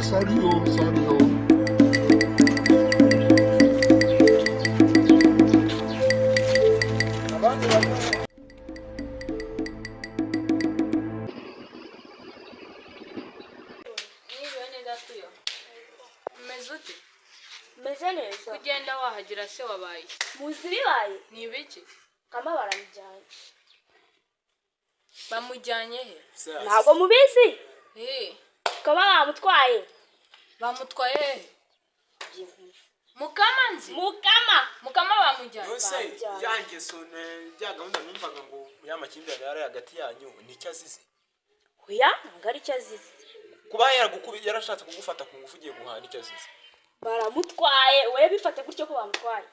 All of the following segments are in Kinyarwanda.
Sorry, oh, sorry, oh. Mezuti meze neza kugenda wahagira se wabaye muzi bibaye ni ibiki kama baramujyanye bamujyanye he ntabwo mubizi kama bamutwaye he mukamanzi mukama bamujyanye yose yanjye sone bya gahunda numvaga ngo yamakimbirane yari hagati yanyu nicyo azize oya ngari cyo azize kuba yarashatse kugufata ku ngufu ugiye guhana icyo azize baramutwaye we bifate gutyo ko bamutwaye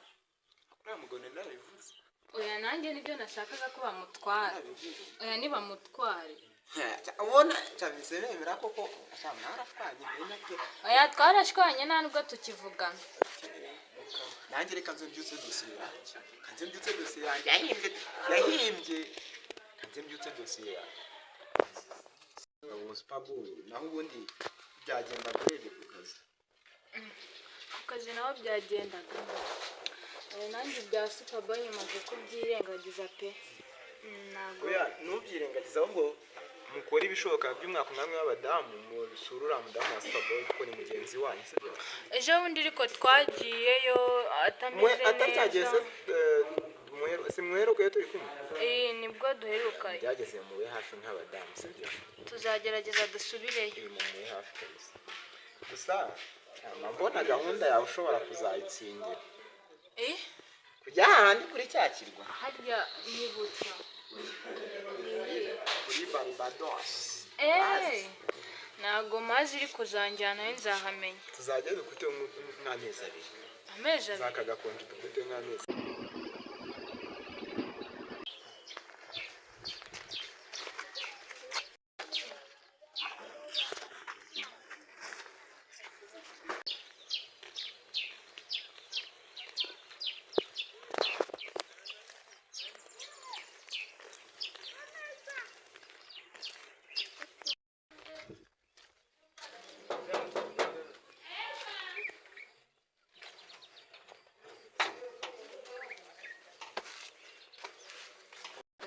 uriya mugone nabivuze oya nanjye nibyo nashakaga ko bamutwara oya nibamutware ubona cyabise bemera koko mwarashwanye mbena byo oya twarashwanye nta nubwo tukivugana nanjye reka nzo mbyutse dosiye yanjye yahimbye kanze mbyutse dosiye yanjye Superboy naho ubundi byagenda kurebe ku kazi naho byagendaga nanjye bya Superboy nyamaze kubyirengagiza pe ntago oya ntubyirengagiza ahubwo mukora ibishoboka by'umwaka umwe w'abadamu musurura mudamu wa Superboy kuko ni mugenzi wanyu sibyo ejo bundi ariko twagiyeyo atameze neza atacyageze simweruka turi kumwe nibwo duheruka byageze muwe hafi nk'abadamu sibyo tuzagerageza dusubireyo muwe hafi kabisa gusa mbona gahunda yawe ushobora kuzayitsindira kujya ahandi kuri cyakirwa harya nibutsa kuri Barbados ntago mazi iri kuzanjyanayo nzahamenya tuzajya dukute nk'amezi abiri zakagakonje dukute nk'amezi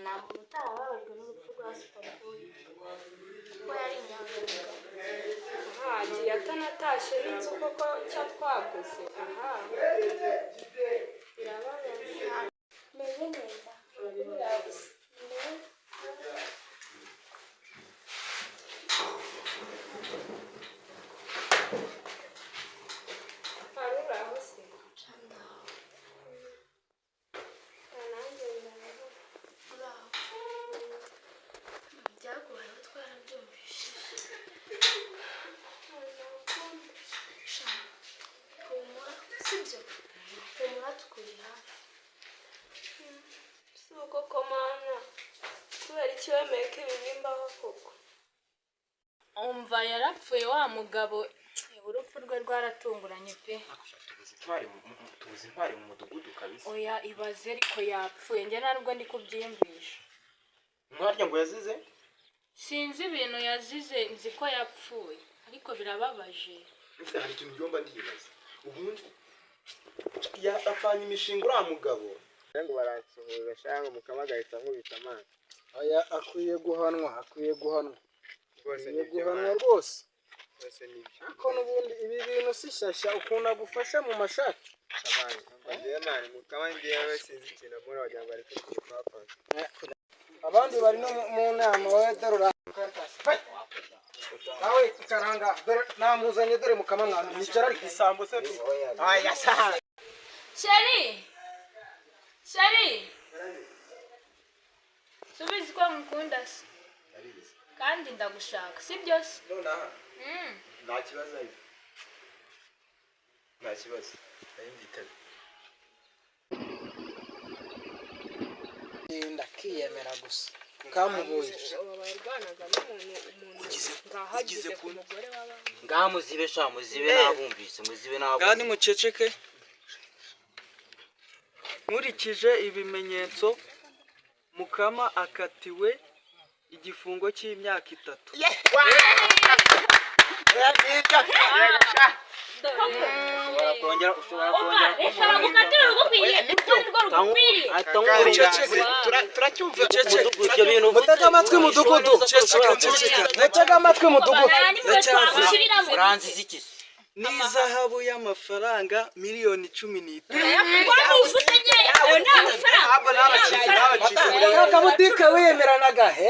ntabwo utarababajwe n'urupfu rwa Superboy kuko yari inyangamugayo hagiye atanatashye n'inzu koko cyo twaguze birababaje meze neza haruraho se byagoye twarabyumvishije sibyo humura tukuri hafi si uko komana kubera iki wemeye ko ibi bimbaho koko umva yarapfuye wa mugabo urupfu rwe rwaratunguranye pe tuzi ntwari mu mudugudu kabisa oya ibaze ariko yapfuye njye ntabwo ndi kubyiyumvisha mwarya ngo yazize sinzi ibintu yazize nzi ko yapfuye ariko birababaje hari ikintu byomba ndibaza ubundi yapfanye imishinga uriya mugabo ngo baransuhuza cyangwa mukamagahita nkubita amazi aya akwiye guhanwa rwose nibyo ariko n'ubundi ibi bintu si shyashya ukunda gufasha mu mashati samani ngiye mani mukama ngiye sinzi ikintu muri wagira ngo ariko twapfa abandi bari no mu nama wowe darura nawe ikaranga dore namuzanye dore mukama mwana nicara ari isambu se aya saha Sheri subizi ko mukunda se kandi ndagushaka sibyo se nonaha nta kibazo ariko nta kibazo ndayimvitabe ndakiyemera gusa kamubonye ugize ku ngaha muzibe nabumvise kandi muceceke nkurikije ibimenyetso Mukama akatiwe igifungo cy'imyaka 3. ushobora kongera mutega amatwi mudugudu mutega amatwi mudugudu uranziza iki n'izahabu y'amafaranga miliyoni 15. akabutike wiyemeranaga he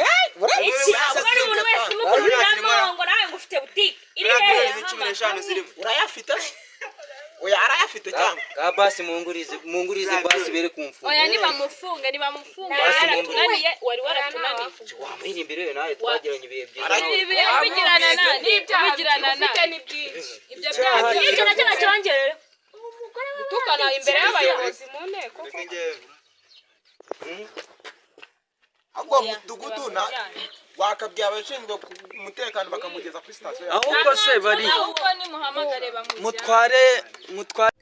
urayafite oya arayafite cyangwa ga basi mungurize basi bere kumfunga oya nibamufunge waratunaniye wari waratunaniye wamira imbere nawe twagiranye ibihe byiza bigirana ni byinshi ibyo byaha icyo nacyo nacyongerera gutukana imbere y'abayobozi mu nteko ahubwo mudugudu na wakabwiye abashinzwe umutekano bakamugeza kuri station ahubwo se bari ahubwo ni muhamagare bamujyana mutware